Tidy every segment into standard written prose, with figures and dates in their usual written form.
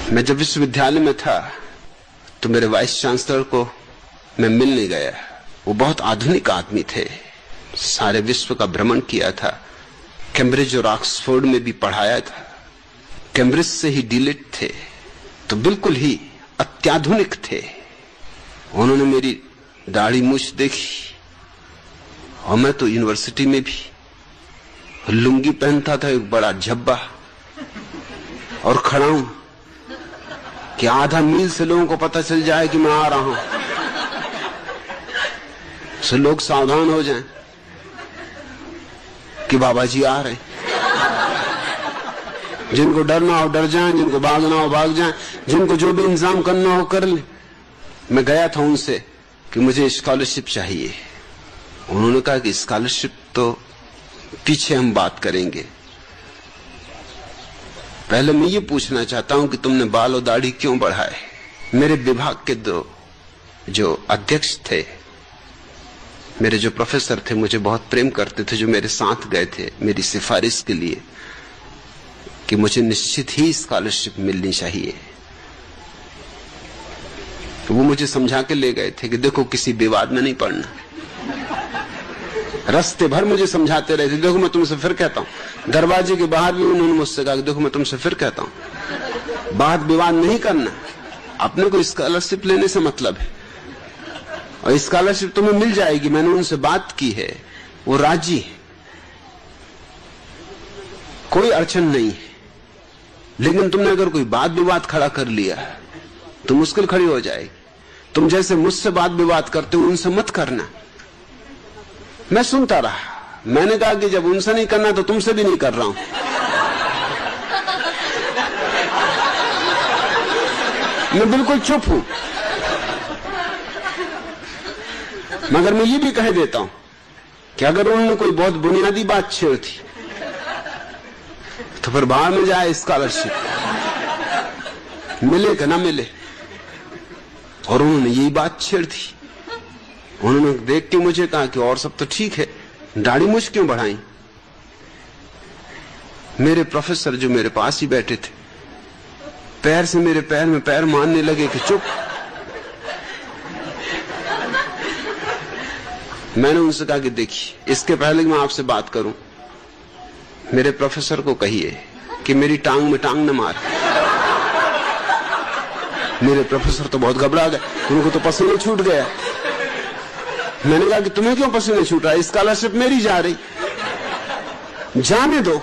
मैं जब विश्वविद्यालय में था तो मेरे वाइस चांसलर को मैं मिलने गया। वो बहुत आधुनिक आदमी थे, सारे विश्व का भ्रमण किया था, कैम्ब्रिज और ऑक्सफोर्ड में भी पढ़ाया था, कैम्ब्रिज से ही डीलिट थे, तो बिल्कुल ही अत्याधुनिक थे। उन्होंने मेरी दाढ़ी मूछ देखी और मैं तो यूनिवर्सिटी में भी लुंगी पहनता था, एक बड़ा झब्बा, और खड़ा हूं कि आधा मील से लोगों को पता चल जाए कि मैं आ रहा हूं, तो लोग सावधान हो जाएं कि बाबा जी आ रहे। जिनको डरना हो डर जाएं, जिनको भागना हो भाग जाएं, जिनको जो भी इंतजाम करना हो कर ले। मैं गया था उनसे कि मुझे स्कॉलरशिप चाहिए। उन्होंने कहा कि स्कॉलरशिप तो पीछे हम बात करेंगे, पहले मैं ये पूछना चाहता हूं कि तुमने बाल और दाढ़ी क्यों बढ़ाए। मेरे विभाग के दो जो अध्यक्ष थे, मेरे जो प्रोफेसर थे, मुझे बहुत प्रेम करते थे, जो मेरे साथ गए थे मेरी सिफारिश के लिए कि मुझे निश्चित ही स्कॉलरशिप मिलनी चाहिए। तो वो मुझे समझा के ले गए थे कि देखो किसी विवाद में नहीं पड़ना। रास्ते भर मुझे समझाते रहे थे, देखो मैं तुमसे फिर कहता हूं। दरवाजे के बाहर भी उन्होंने मुझसे कहा, देखो मैं तुमसे फिर कहता हूं, बात विवाद नहीं करना, अपने को स्कॉलरशिप लेने से मतलब है, और स्कॉलरशिप तुम्हें मिल जाएगी। मैंने उनसे बात की है, वो राजी है, कोई अड़चन नहीं है। लेकिन तुमने अगर कोई बात विवाद खड़ा कर लिया तो मुश्किल खड़ी हो जाएगी। तुम जैसे मुझसे बात विवाद करते हो उनसे मत करना। मैं सुनता रहा, मैंने कहा कि जब उनसे नहीं करना तो तुमसे भी नहीं कर रहा हूं। मैं बिल्कुल चुप हूं, मगर मैं ये भी कह देता हूं कि अगर उन्होंने कोई बहुत बुनियादी बात छेड़ दी तो फिर बाहर में जाए स्कॉलरशिप, मिले कि ना मिले। और उन्होंने यही बात छेड़ दी। उन्होंने देख के मुझे कहा कि और सब तो ठीक है, दाढ़ी मूछ क्यों बढ़ाई। मेरे प्रोफेसर जो मेरे पास ही बैठे थे, पैर से मेरे पैर में पैर मारने लगे कि चुप। मैंने उनसे कहा कि देखिए, इसके पहले कि मैं आपसे बात करूं, मेरे प्रोफेसर को कहिए कि मेरी टांग में टांग न मार। मेरे प्रोफेसर तो बहुत घबरा गए, उनको तो पसीने छूट गया। मैंने कहा कि तुम्हें क्यों पसीने छूट रहा है, स्कॉलरशिप मेरी जा रही, जाने दो।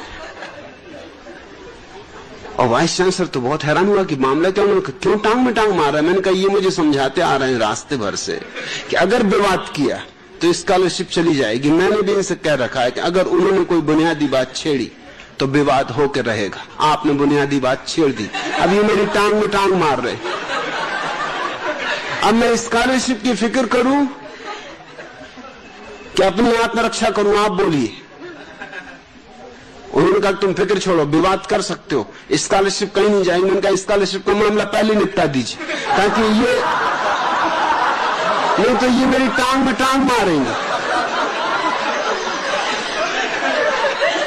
और वाइस चांसलर तो बहुत हैरान हुआ कि मामला क्या, उन्होंने क्यों टांग में टांग मार रहा है। मैंने कहा ये मुझे समझाते आ रहे हैं रास्ते भर से कि अगर विवाद किया तो स्कॉलरशिप चली जाएगी। मैंने भी इनसे कह रखा है कि अगर उन्होंने कोई बुनियादी बात छेड़ी तो विवाद होकर रहेगा। आपने बुनियादी बात छेड़ दी, अब ये मेरी टांग में टांग मार रहे। अब मैं स्कॉलरशिप की फिक्र करूं कि अपनी आत्मरक्षा करूं, आप बोलिए। उन्होंने कहा तुम फिक्र छोड़ो, विवाद कर सकते हो, स्कॉलरशिप कहीं नहीं जाएगी। मैंने कहा स्कॉलरशिप का मामला पहले निपटा दीजिए, ताकि ये नहीं तो ये मेरी टांग में टांग मारेंगे।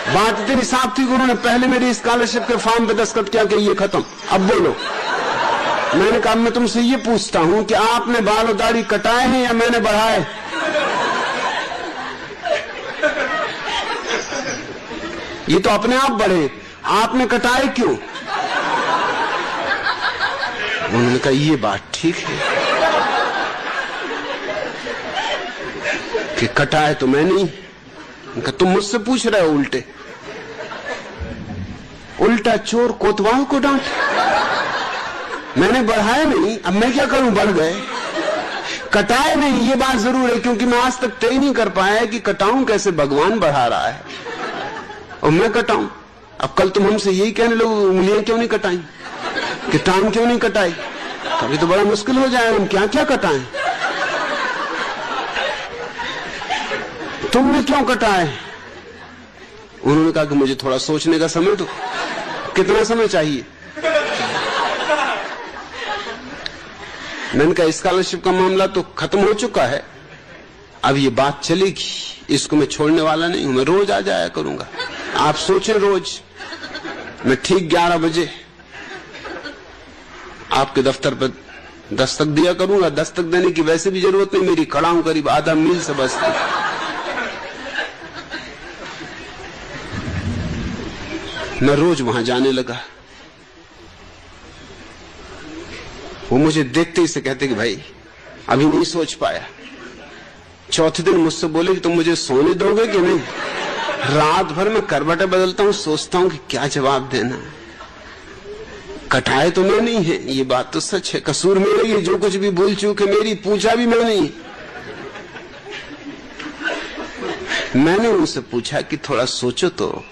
बात इतनी साफ थी कि उन्होंने पहले मेरी स्कॉलरशिप के फॉर्म पे दस्तखत किया कि ये खत्म, अब बोलो। मैंने कहा मैं तुमसे ये पूछता हूं कि आपने बाल और दाढ़ी कटाए हैं या मैंने बढ़ाए। ये तो अपने आप बढ़े, आपने कटाए क्यों। उन्होंने कहा ये बात ठीक है कि कटाए तो मैं नहीं। उनका तुम मुझसे पूछ रहे हो उल्टे, उल्टा चोर कोतवाल को डांट। मैंने बढ़ाए नहीं, अब मैं क्या करूं, बढ़ गए। कटाए नहीं, ये बात जरूर है, क्योंकि मैं आज तक तय नहीं कर पाया कि कटाऊं कैसे। भगवान बढ़ा रहा है और मैं कटाऊं। अब कल तुम हमसे यही कहने लोग उंगलियां क्यों नहीं कटाई, कि टांग क्यों नहीं कटाई, कभी तो बड़ा मुश्किल हो जाए, हम क्या क्या कटाएं। तुमने क्यों कटाए। उन्होंने कहा कि मुझे थोड़ा सोचने का समय दो। कितना समय चाहिए। मैंने कहा स्कॉलरशिप का मामला तो खत्म हो चुका है, अब ये बात चलेगी, इसको मैं छोड़ने वाला नहीं हूं, मैं रोज आ जाया करूंगा। आप सोचें रोज मैं ठीक 11 बजे आपके दफ्तर पर दस्तक दिया करूंगा। दस्तक देने की वैसे भी जरूरत नहीं, मेरी खड़ा हूं करीब आधा मील से बस। मैं रोज वहां जाने लगा। वो मुझे देखते ही से कहते कि भाई अभी नहीं सोच पाया। चौथे दिन मुझसे बोले कि तुम मुझे सोने दोगे कि नहीं। रात भर मैं करवटें बदलता हूं, सोचता हूं कि क्या जवाब देना है। कटाए तो मैं नहीं है, ये बात तो सच है, कसूर मेरा ही है, जो कुछ भी भूल चूक है मेरी, पूछा भी मैं नहीं। मैंने उनसे पूछा कि थोड़ा सोचो तो,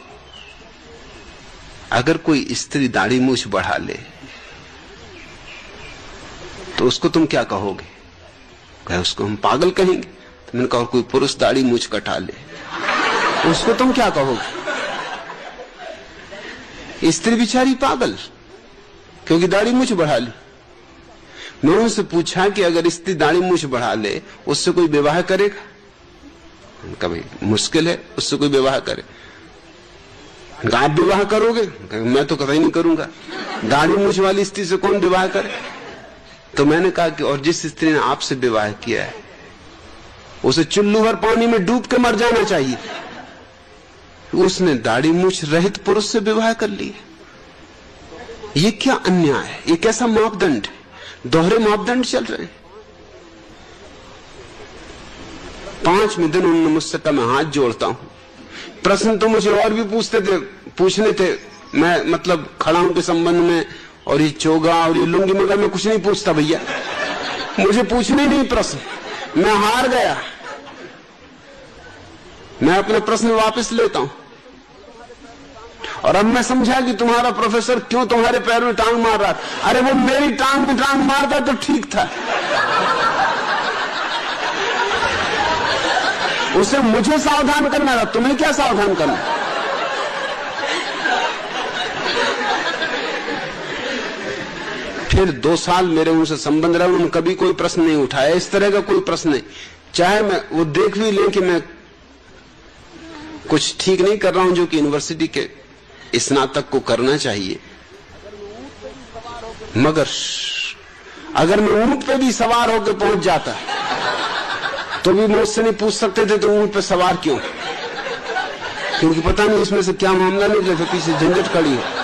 अगर कोई स्त्री दाढ़ी मूछ बढ़ा ले तो उसको तुम क्या कहोगे? कहे उसको हम पागल कहेंगे। तो मैंने कहा कोई पुरुष दाढ़ी मूछ कटा ले उसको तुम क्या कहोगे? स्त्री बेचारी पागल, क्योंकि दाढ़ी मूछ बढ़ा ली। मैं उनसे पूछा कि अगर स्त्री दाढ़ी मूछ बढ़ा ले उससे कोई विवाह करेगा? उनका भाई मुश्किल है उससे कोई विवाह करे। आप विवाह करोगे? मैं तो कभी नहीं करूंगा, दाढ़ी मूछ वाली स्त्री से कौन विवाह करे? तो मैंने कहा कि और जिस स्त्री ने आपसे विवाह किया है उसे चुल्लू भर पानी में डूब के मर जाना चाहिए। उसने दाढ़ी मूछ रहित पुरुष से विवाह कर लिया। ये क्या अन्याय है, ये कैसा मापदंड है? दोहरे मापदंड चल रहे हैं। 5वें दिन उन्होंने मुझसे कहा मैं हाथ जोड़ता हूं। प्रश्न तो मुझे और भी पूछने थे, मैं मतलब खड़ाऊ के संबंध में और ये चोगा और ये लुंगी, मगर मैं कुछ नहीं पूछता भैया, मुझे पूछने नहीं प्रश्न। मैं हार गया, मैं अपने प्रश्न वापस लेता हूं। और अब मैं समझा कि तुम्हारा प्रोफेसर क्यों तुम्हारे पैर में टांग मार रहा था। अरे वो मेरी टांग में टांग मारता तो ठीक था, उसे मुझे सावधान करना था, तुम्हें क्या सावधान करना? फिर 2 साल मेरे उनसे संबंध रहा, उन्होंने कभी कोई प्रश्न नहीं उठाया, इस तरह का कोई प्रश्न नहीं। चाहे मैं वो देख भी लें कि मैं कुछ ठीक नहीं कर रहा हूं जो कि यूनिवर्सिटी के स्नातक को करना चाहिए, मगर अगर मैं ऊंट पे भी सवार होकर पहुंच जाता तो भी मुझसे नहीं पूछ सकते थे तो ऊंट पे सवार क्यों, क्योंकि पता नहीं इसमें से क्या मामला निकले, तो पीछे झंझट खड़ी है।